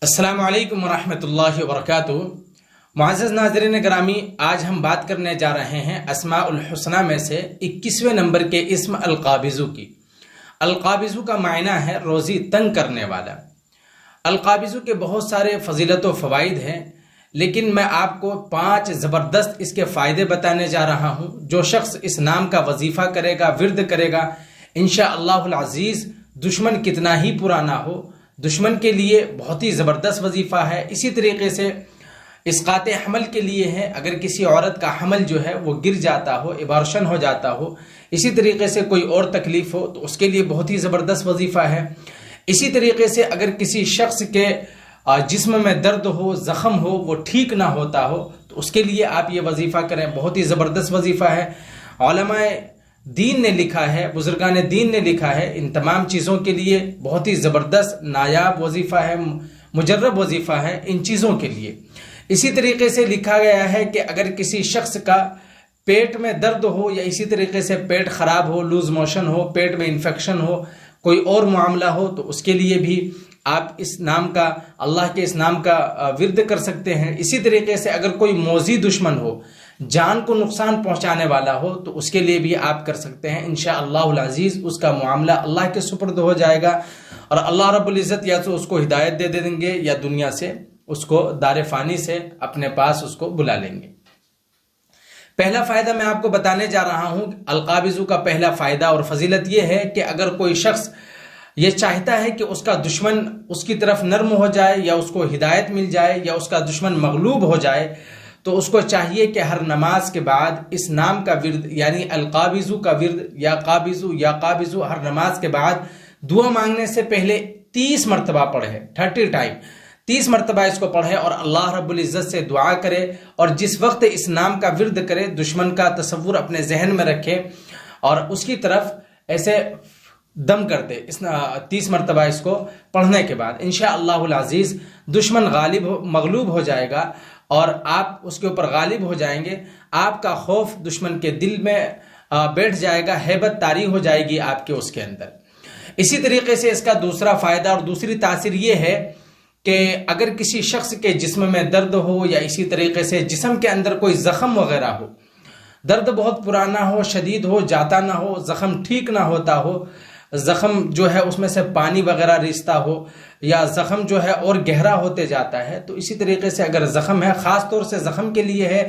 السلام علیکم ورحمۃ اللہ وبرکاتہ۔ معزز ناظرین گرامی، آج ہم بات کرنے جا رہے ہیں اسماء الحسنہ میں سے 21ویں نمبر کے اسم القابض کی۔ القابض کا معنی ہے روزی تنگ کرنے والا۔ القابض کے بہت سارے فضیلت و فوائد ہیں، لیکن میں آپ کو 5 زبردست اس کے فائدے بتانے جا رہا ہوں۔ جو شخص اس نام کا وظیفہ کرے گا، ورد کرے گا، انشاءاللہ العزیز دشمن کتنا ہی پرانا ہو، دشمن کے لیے بہت ہی زبردست وظیفہ ہے۔ اسی طریقے سے اسقاط حمل کے لیے ہے، اگر کسی عورت کا حمل جو ہے وہ گر جاتا ہو، ابارشن ہو جاتا ہو، اسی طریقے سے کوئی اور تکلیف ہو تو اس کے لیے بہت ہی زبردست وظیفہ ہے۔ اسی طریقے سے اگر کسی شخص کے جسم میں درد ہو، زخم ہو، وہ ٹھیک نہ ہوتا ہو تو اس کے لیے آپ یہ وظیفہ کریں، بہت ہی زبردست وظیفہ ہے۔ علماء دین نے لکھا ہے، بزرگان دین نے لکھا ہے، ان تمام چیزوں کے لیے بہت ہی زبردست نایاب وظیفہ ہے، مجرب وظیفہ ہے ان چیزوں کے لیے۔ اسی طریقے سے لکھا گیا ہے کہ اگر کسی شخص کا پیٹ میں درد ہو یا اسی طریقے سے پیٹ خراب ہو، لوز موشن ہو، پیٹ میں انفیکشن ہو، کوئی اور معاملہ ہو تو اس کے لیے بھی آپ اس نام کا، اللہ کے اس نام کا ورد کر سکتے ہیں۔ اسی طریقے سے اگر کوئی موذی دشمن ہو، جان کو نقصان پہنچانے والا ہو تو اس کے لیے بھی آپ کر سکتے ہیں۔ انشاءاللہ العزیز اس کا معاملہ اللہ کے سپرد ہو جائے گا، اور اللہ رب العزت یا تو اس کو ہدایت دے دیں گے یا دنیا سے اس کو دار فانی سے اپنے پاس اس کو بلا لیں گے۔ پہلا فائدہ میں آپ کو بتانے جا رہا ہوں۔ القابض کا پہلا فائدہ اور فضیلت یہ ہے کہ اگر کوئی شخص یہ چاہتا ہے کہ اس کا دشمن اس کی طرف نرم ہو جائے، یا اس کو ہدایت مل جائے، یا اس کا دشمن مغلوب ہو جائے، تو اس کو چاہیے کہ ہر نماز کے بعد اس نام کا ورد یعنی القابض کا ورد، یا قابض ہر نماز کے بعد دعا مانگنے سے پہلے 30 مرتبہ پڑھے، 30 مرتبہ اس کو پڑھے اور اللہ رب العزت سے دعا کرے، اور جس وقت اس نام کا ورد کرے دشمن کا تصور اپنے ذہن میں رکھے اور اس کی طرف ایسے دم کر دے۔ 30 مرتبہ اس کو پڑھنے کے بعد انشاءاللہ العزیز دشمن مغلوب ہو جائے گا اور آپ اس کے اوپر غالب ہو جائیں گے۔ آپ کا خوف دشمن کے دل میں بیٹھ جائے گا، ہیبت طاری ہو جائے گی آپ کے اس کے اندر۔ اسی طریقے سے اس کا دوسرا فائدہ اور دوسری تاثیر یہ ہے کہ اگر کسی شخص کے جسم میں درد ہو، یا اسی طریقے سے جسم کے اندر کوئی زخم وغیرہ ہو، درد بہت پرانا ہو، شدید ہو، جاتا نہ ہو، زخم ٹھیک نہ ہوتا ہو، زخم جو ہے اس میں سے پانی وغیرہ ریستا ہو، یا زخم جو ہے اور گہرا ہوتے جاتا ہے، تو اسی طریقے سے اگر زخم ہے، خاص طور سے زخم کے لیے ہے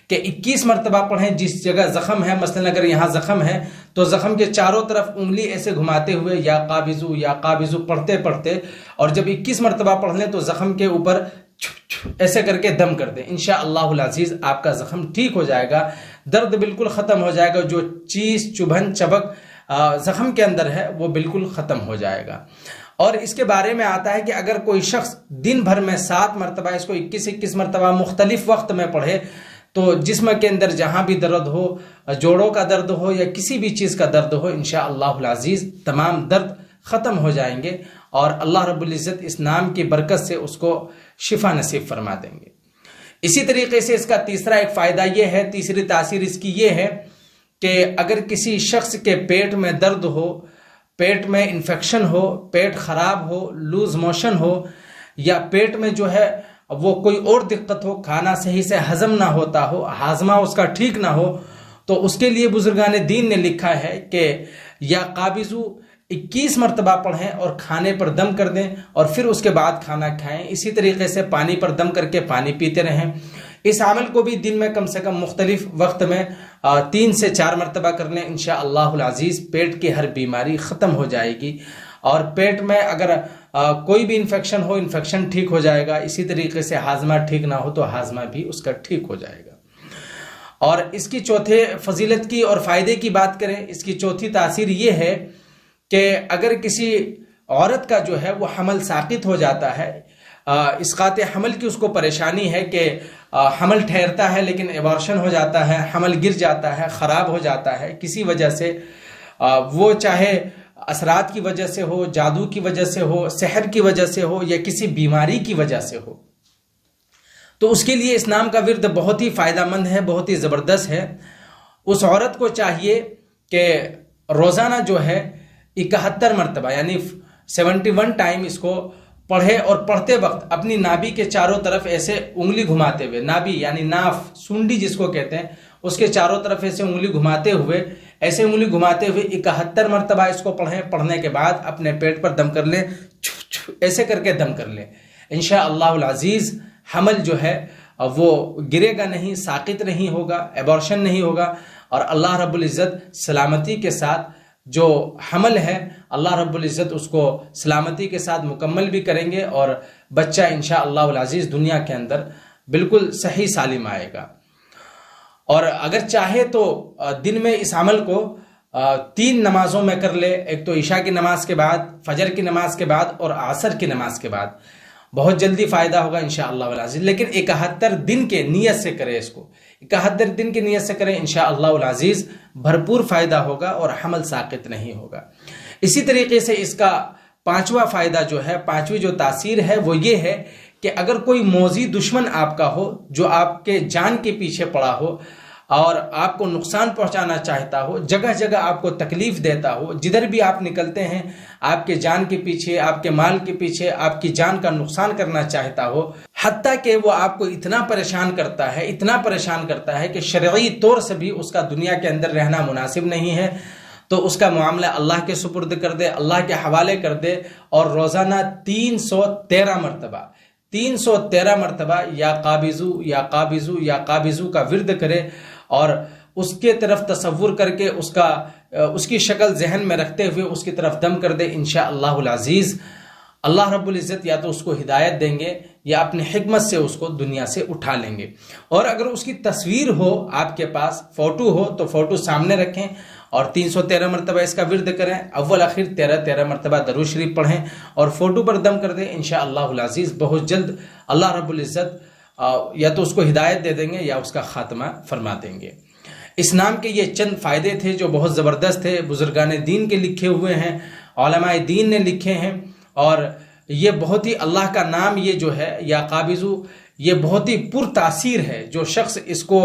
کہ 21 مرتبہ پڑھیں جس جگہ زخم ہے۔ مثلا اگر یہاں زخم ہے تو زخم کے چاروں طرف انگلی ایسے گھماتے ہوئے یا قابض پڑھتے پڑھتے، اور جب 21 مرتبہ پڑھ لیں تو زخم کے اوپر ایسے کر کے دم کر دیں۔ انشاءاللہ العزیز آپ کا زخم ٹھیک ہو جائے گا، درد بالکل ختم ہو جائے گا، جو چیز چبھن چبک زخم کے اندر ہے وہ بالکل ختم ہو جائے گا۔ اور اس کے بارے میں آتا ہے کہ اگر کوئی شخص دن بھر میں 7 مرتبہ اس کو 21 مرتبہ مختلف وقت میں پڑھے تو جسم کے اندر جہاں بھی درد ہو، جوڑوں کا درد ہو یا کسی بھی چیز کا درد ہو، انشاءاللہ العزیز تمام درد ختم ہو جائیں گے، اور اللہ رب العزت اس نام کی برکت سے اس کو شفا نصیب فرما دیں گے۔ اسی طریقے سے اس کا تیسرا ایک فائدہ یہ ہے، تیسری تاثیر اس کی یہ ہے کہ اگر کسی شخص کے پیٹ میں درد ہو، پیٹ میں انفیکشن ہو، پیٹ خراب ہو، لوز موشن ہو، یا پیٹ میں جو ہے وہ کوئی اور دقت ہو، کھانا صحیح سے ہضم نہ ہوتا ہو، ہاضمہ اس کا ٹھیک نہ ہو، تو اس کے لیے بزرگان دین نے لکھا ہے کہ یا قابض 21 مرتبہ پڑھیں اور کھانے پر دم کر دیں، اور پھر اس کے بعد کھانا کھائیں۔ اسی طریقے سے پانی پر دم کر کے پانی پیتے رہیں۔ اس عمل کو بھی دن میں کم سے کم مختلف وقت میں 3 سے 4 مرتبہ کر لیں، انشاءاللہ العزیز پیٹ کی ہر بیماری ختم ہو جائے گی، اور پیٹ میں اگر کوئی بھی انفیکشن ہو، انفیکشن ٹھیک ہو جائے گا۔ اسی طریقے سے ہاضمہ ٹھیک نہ ہو تو ہاضمہ بھی اس کا ٹھیک ہو جائے گا۔ اور اس کی چوتھے فضیلت کی اور فائدے کی بات کریں، اس کی چوتھی تاثیر یہ ہے کہ اگر کسی عورت کا جو ہے وہ حمل ساقط ہو جاتا ہے، اسقاط حمل کی اس کو پریشانی ہے کہ حمل ٹھہرتا ہے لیکن ایبارشن ہو جاتا ہے، حمل گر جاتا ہے، خراب ہو جاتا ہے کسی وجہ سے، وہ چاہے اثرات کی وجہ سے ہو، جادو کی وجہ سے ہو، سحر کی وجہ سے ہو، یا کسی بیماری کی وجہ سے ہو، تو اس کے لیے اس نام کا ورد بہت ہی فائدہ مند ہے، بہت ہی زبردست ہے۔ اس عورت کو چاہیے کہ روزانہ جو ہے 71 مرتبہ یعنی 71 ٹائم اس کو پڑھے اور پڑھتے وقت اپنی نابی کے چاروں طرف ایسے انگلی گھماتے ہوئے، نابی یعنی ناف، سونڈی جس کو کہتے ہیں، اس کے چاروں طرف ایسے انگلی گھماتے ہوئے 71 مرتبہ اس کو پڑھیں۔ پڑھنے کے بعد اپنے پیٹ پر دم کر لیں، ایسے کر کے دم کر لیں۔ انشاءاللہ العزیز حمل جو ہے وہ گرے گا نہیں، ساقط نہیں ہوگا، ایبورشن نہیں ہوگا، اور اللہ رب العزت سلامتی کے ساتھ جو حمل ہے اللہ رب العزت اس کو سلامتی کے ساتھ مکمل بھی کریں گے، اور بچہ انشاءاللہ العزیز دنیا کے اندر بالکل صحیح سالم آئے گا۔ اور اگر چاہے تو دن میں اس عمل کو 3 نمازوں میں کر لے، ایک تو عشاء کی نماز کے بعد، فجر کی نماز کے بعد اور عصر کی نماز کے بعد، بہت جلدی فائدہ ہوگا انشاءاللہ العزیز۔ لیکن 71 دن کے نیت سے کرے، اس کو 71 دن کی نیت سے کریں، انشاءاللہ العزیز بھرپور فائدہ ہوگا اور حمل ساقط نہیں ہوگا۔ اسی طریقے سے اس کا 5واں فائدہ جو ہے، 5ویں جو تاثیر ہے وہ یہ ہے کہ اگر کوئی موذی دشمن آپ کا ہو جو آپ کے جان کے پیچھے پڑا ہو اور آپ کو نقصان پہنچانا چاہتا ہو، جگہ جگہ آپ کو تکلیف دیتا ہو، جدھر بھی آپ نکلتے ہیں آپ کے جان کے پیچھے، آپ کے مال کے پیچھے آپ کی جان کا نقصان کرنا چاہتا ہو، حتیٰ کہ وہ آپ کو اتنا پریشان کرتا ہے کہ شرعی طور سے بھی اس کا دنیا کے اندر رہنا مناسب نہیں ہے، تو اس کا معاملہ اللہ کے سپرد کر دے، اللہ کے حوالے کر دے، اور روزانہ 313 مرتبہ یا قابضو یا قابضو یا قابضو کا ورد کرے، اور اس کے طرف تصور کر کے اس کی شکل ذہن میں رکھتے ہوئے اس کی طرف دم کر دے، انشاءاللہ العزیز اللہ رب العزت یا تو اس کو ہدایت دیں گے یا اپنی حکمت سے اس کو دنیا سے اٹھا لیں گے۔ اور اگر اس کی تصویر ہو آپ کے پاس، فوٹو ہو، تو فوٹو سامنے رکھیں اور 313 مرتبہ اس کا ورد کریں، اول آخر 13 مرتبہ درود شریف پڑھیں اور فوٹو پر دم کر دیں، انشاءاللہ العزیز بہت جلد اللہ رب العزت یا تو اس کو ہدایت دے دیں گے یا اس کا خاتمہ فرما دیں گے۔ اس نام کے یہ چند فائدے تھے جو بہت زبردست تھے، بزرگان دین کے لکھے ہوئے ہیں، علماء دین نے لکھے ہیں، اور یہ بہت ہی اللہ کا نام یہ جو ہے یا قابضو، یہ بہت ہی پر تاثیر ہے۔ جو شخص اس کو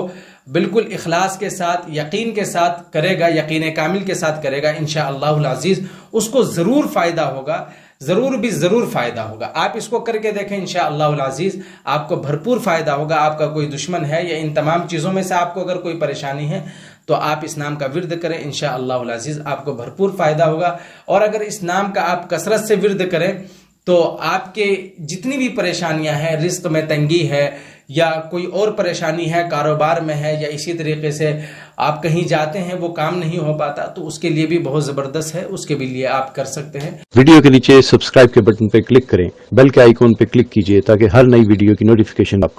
بالکل اخلاص کے ساتھ، یقین کے ساتھ کرے گا، یقین کامل کے ساتھ کرے گا، انشاءاللہ العزیز اس کو ضرور فائدہ ہوگا، ضرور فائدہ ہوگا۔ آپ اس کو کر کے دیکھیں، انشاءاللہ العزیز آپ کو بھرپور فائدہ ہوگا۔ آپ کا کوئی دشمن ہے یا ان تمام چیزوں میں سے آپ کو اگر کوئی پریشانی ہے تو آپ اس نام کا ورد کریں، انشاءاللہ العزیز آپ کو بھرپور فائدہ ہوگا۔ اور اگر اس نام کا آپ کثرت سے ورد کریں تو آپ کے جتنی بھی پریشانیاں ہیں، رزق میں تنگی ہے یا کوئی اور پریشانی ہے، کاروبار میں ہے، یا اسی طریقے سے آپ کہیں جاتے ہیں وہ کام نہیں ہو پاتا، تو اس کے لیے بھی بہت زبردست ہے، اس کے بھی لیے آپ کر سکتے ہیں۔ ویڈیو کے نیچے سبسکرائب کے بٹن پہ کلک کریں، بیل کے آئیکن پہ کلک کیجئے تاکہ ہر نئی ویڈیو کی نوٹیفیکیشن آپ کو